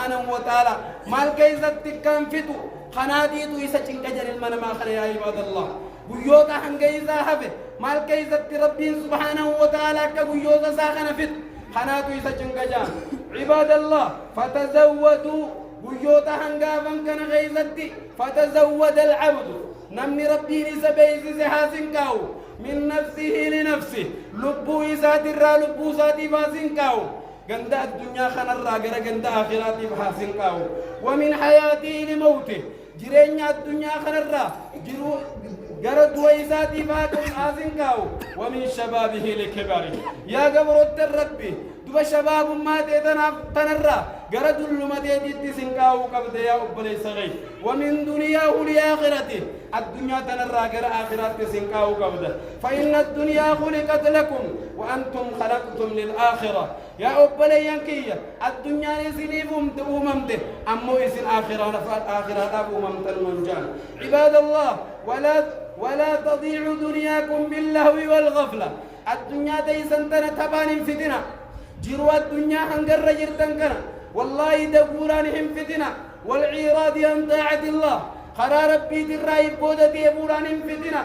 سبحانه وتعالى مال كيزت كان فتو خناديتو يسجن كجر المنما خلي يا عباد الله بيوتا هنجيزا هفه مال كيزت ربي سبحانه وتعالى كبيوتا ساخن فت خناتو يسجن كجان عباد الله فتزودوا بيوتا هنجافن كان غيزتي فتزود العبد نمني ربي نسبيز زحاسن كاو من نفسه لنفسه لبو إسات الرا لبو ساتي فاسن كاو غند الدنيا خن الرا غرا غند آخراتي فاسن كاو ومن حياته لموته جرين الدنيا خن الرا جرو غرا دويساتي فاسن كاو ومن شبابه لكبره يا قبرت الربي دوبا شباب ما تنرى غرد اللمدي تسنكاو قبض يا أبلي صغير ومن دنياه لآخرته الدنيا تنرى غير آخرات تسنكاو قبض فإن الدنيا خلقت لكم وأنتم خلقتم للآخرة يا أبلي ينكي الدنيا نسنيفهم تأممته أمو إسن آخرات أممت المنجان عباد الله ولا تضيع دنياكم باللهو والغفلة الدنيا تيسن تبان فتنة جروا الدنيا هنجر جرتن كنا والله دبورانهم فتنة والعراض عن طاعة الله قرار بيت الرأي بودة يبورانهم فتنة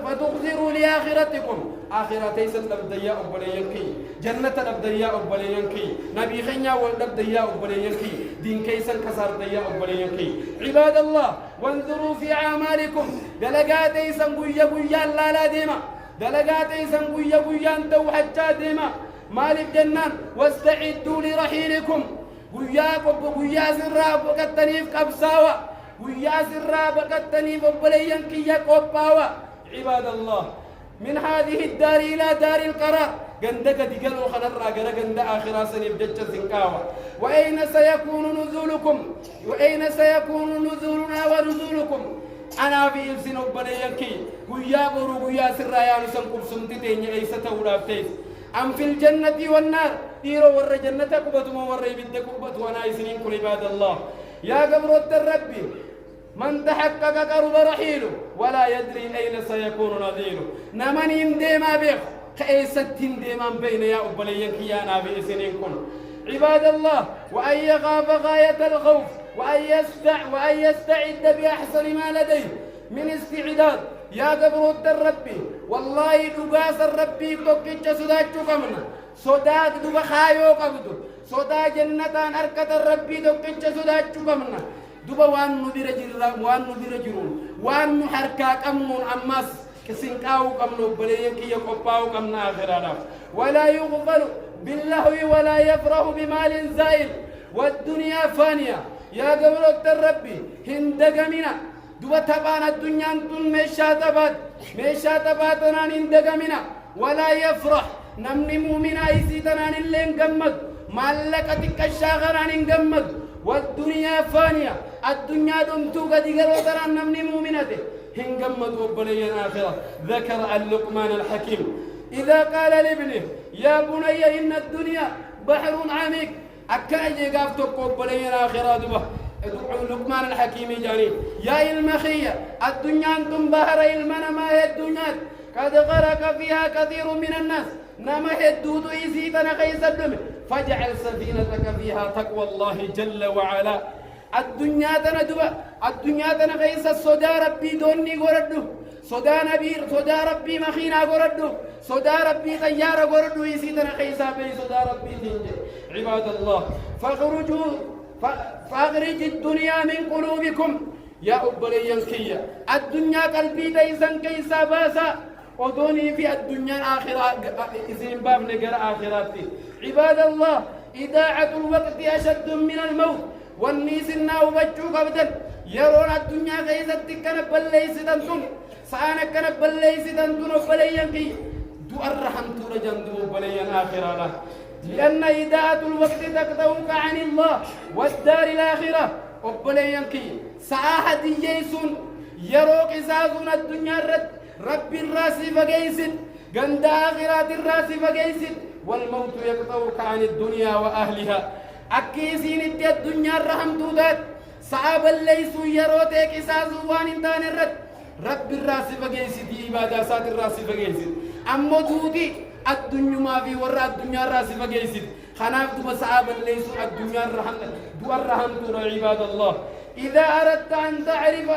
فتخزروا لآخرتكم آخرتي سنبدأ أبلينكي جنة نبدأ أبلينكي نبي خنيا ونبدأ أبلينكي دين كيسن كسر ديا أبلينكي عباد الله وانظروا في أعمالكم دلقاتي سنبويا بويا لا ديما دلقاتي سنبويا بويا انتو حجا ديما مالك جنان واستعدوا لرحيلكم ويا سراب وكتنيف كبساوة ويا سراب وكتنيف وبليان كيا قباوة عباد الله من هذه الدار إلى دار القرار جندك دقلوا خنرا جند آخر سنة بجج زنكاوة وأين سيكون نزولكم وأين سيكون نزولنا ونزولكم أنا في إبسن وبليان كي ويا برو ويا سرايا نسنكم سنتين أي ستولا فتيس أم في الجنة والنار ديرو ور جنة كبتم ور يبد كبت وانا يسنين كل عباد الله يا قبر الرب من تحقق قرب رحيله ولا يدري أين سيكون نظيره نمن يندم بيخ كأيست يندم بين يا أبليين كيانا بإسنين كل عباد الله وأن يخاف غاية الخوف وأن يستعد بأحسن ما لديه من استعداد يا قبر الرب والله دباس الرب توكيتش سوداچو كمنا سوداك دبا خايو قبدو سودا جنتان أركت الرب توكيتش سوداچو كمنا دبا وان ندير جرون وان حركا كمون أماس كسنكاو كمنو بليين كي يقباو كمنا آخرانا ولا يغفل باللهو ولا يفرح بمال زائل والدنيا فانية يا قبر الرب هندقمنا دوبا تبان الدنيا انتم ميشا تبات نان اندقمنا ولا يفرح نمني مؤمنا يسيتنان اللي انقمد مالكتك الشاغران انقمد والدنيا فانية الدنيا دمتو قد يقلوا تنان نمني مؤمنته انقمد وبليا آخرة ذكر اللقمان الحكيم إذا قال لابنه يا بني إن الدنيا بحر عميق أكاجي قافتك وبليا آخرة دوبا لقمان الحكيم جاني يا المخية الدنيا أنتم بحر المنا ما هي الدنيا قد غرق فيها كثير من الناس نما هي الدود يزيدنا قيس الدم فاجعل سفينتك فيها تقوى الله جل وعلا الدنيا تنا قيس الصدا ربي دوني قردو صدا نبير صدا ربي مخينا قردو صدا ربي طيارة قردو يزيدنا قيس بي صدا ربي تنجي عباد الله فاخرج الدنيا من قلوبكم يا أبليين كيا الدنيا قلبي تيسن كيسا باسا ودوني في الدنيا آخرة إذن باب نقر آخراتي عباد الله إذاعة الوقت أشد من الموت والنيس الناو بجو قبدا يرون الدنيا كيسا تكنا بليس تنتون سانا كنا بليس تنتون أبليين كي دو الرحم ترجم دو أبليين آخرة لأن إذاعة الوقت تقطعك عن الله والدار الآخرة أبليين كي ساحة ييسون يروك إساسون الدنيا رب الراس فقيسد قند آخرات الراس فقيسد والموت يقطعك عن الدنيا وأهلها أكيسين الدنيا الرحم تودات صعب الليس يروتك إساسوان انتان رب الراس فقيسد إبادة سات الراس فقيسد أما تودي الدنيا ما في وراء الدنيا الراس فقيسد خناف بسعاب ليس الدنيا الرحمة دور رحمة عباد الله إذا أردت أن تعرف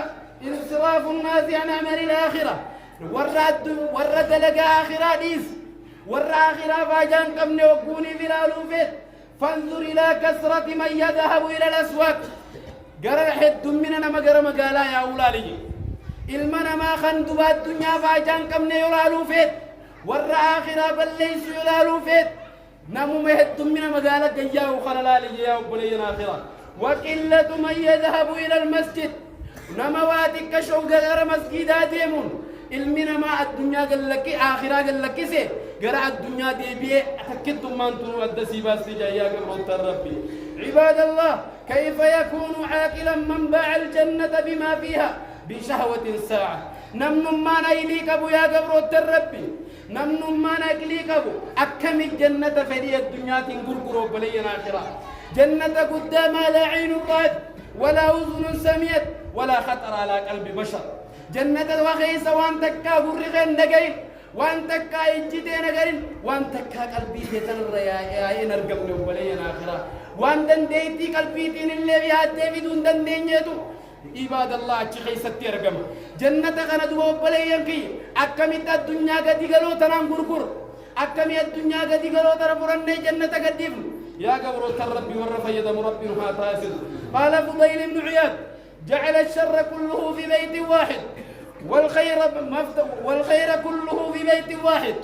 انصراف الناس عن عمل الآخرة ورد لك آخرة ديس ور آخرة فاجان كم نوكوني في الألوفات فانظر إلى كثرة من يذهب إلى الأسواق قرر حد مننا ما قرر مقالا يا أولادي المنا ما خندوا الدنيا فاجان كم نيولالو فيت ور آخرة بل ليس يولالو فيت نمو مهد من مقالا جياه خلالي جياه بلين آخرة وقلة من يذهب إلى المسجد نمواتك شوق غير مسجدات يمون المنا ما الدنيا قال لك آخرة قال لك سي قرع الدنيا دي بيه أتكدتم من تنو الدسي باسي جايا قبل ربي عباد الله كيف يكون عاقلا من باع الجنة بما فيها بشهوة ساعة نمن ما نيليك أبو يا قبر الربي نمن ما نيليك أبو أكم الجنة فدي الدنيا تنقرقر بلينا آخرة جنة قدام لا عين رأت ولا أذن سمعت ولا خطر على قلب بشر جنة وخيس وان تكا غرغن نغين وان تكا اجتي نغين وان تكا قلبي تنر يا نرغم بلينا آخرة وان دنديتي قلبي تن اللي بياد بدون دندينيتو عباد الله أشخي ستير جم جنة كنا دوا بليان كي أكمل الدنيا قدي قالوا ترام غرغر أكمل الدنيا قدي قالوا ترى فرنة جنة قديم يا قبر الرب والرفا يد مربنا تاسل قال فضيل بن عياض جعل الشر كله في بيت واحد والخير كله في بيت واحد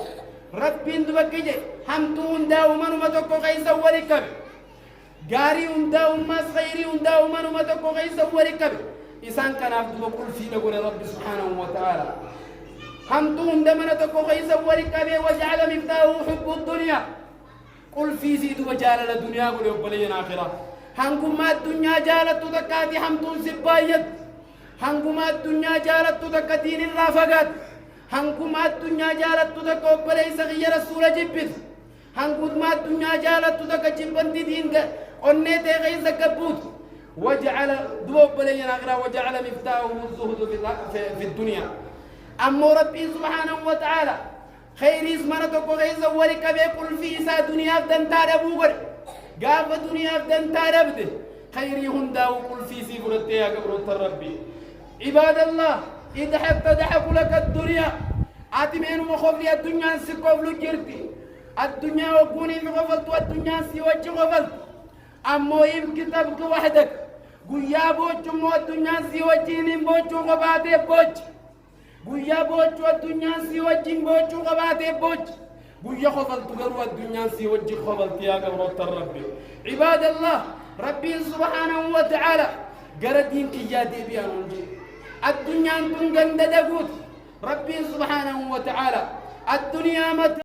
رب دبكجي حمتون داوما ومتوكو قيس وركب غاري داوم ماس خيري داوم ما تكو قيس وركب إنسان كان عبد بقول في نقول رب سبحانه وتعالى حمتون دمنا تكو قيس وركب وجعل مفتاحه حب الدنيا قل في زيد وجعل الدنيا قل يبلين آخرة هنكما الدنيا جالت تكاتي حمتون سبايت هنكما الدنيا جالت تكاتين الرافقات هنكما الدنيا جالت تكو بليس غير السورة جبت هنكما الدنيا جالت تكاتين دين onnete غيظ كبوت وجعل دوب بلينا غرا وجعل مفتاحه الزهد في الدنيا أما ربي سبحانه وتعالى خير اسمنا تكو غيظ ولك بيقول في سا دنيا بدن تاربوغر قاف دنيا بدن تاربد خير هندا وقل في سيفرت يا قبر ربي عباد الله اضحك تضحك لك الدنيا اتمين مخوف لي الدنيا سكوف لجرتي الدنيا وكوني في غفلت والدنيا سيوجه غفلت أمو كتابك وحدك قويا بوچ مو الدنيا سيوجين بوچو غباتي بوچ قويا بوچ الدنيا سيوجين بوچو غباتي بوچ قويا خفلت غرو الدنيا سيوجي خفلت يا قبر ربي عباد الله ربي سبحانه وتعالى قردين كيادي بيانونجي الدنيا انتم قنددقوت ربي سبحانه وتعالى الدنيا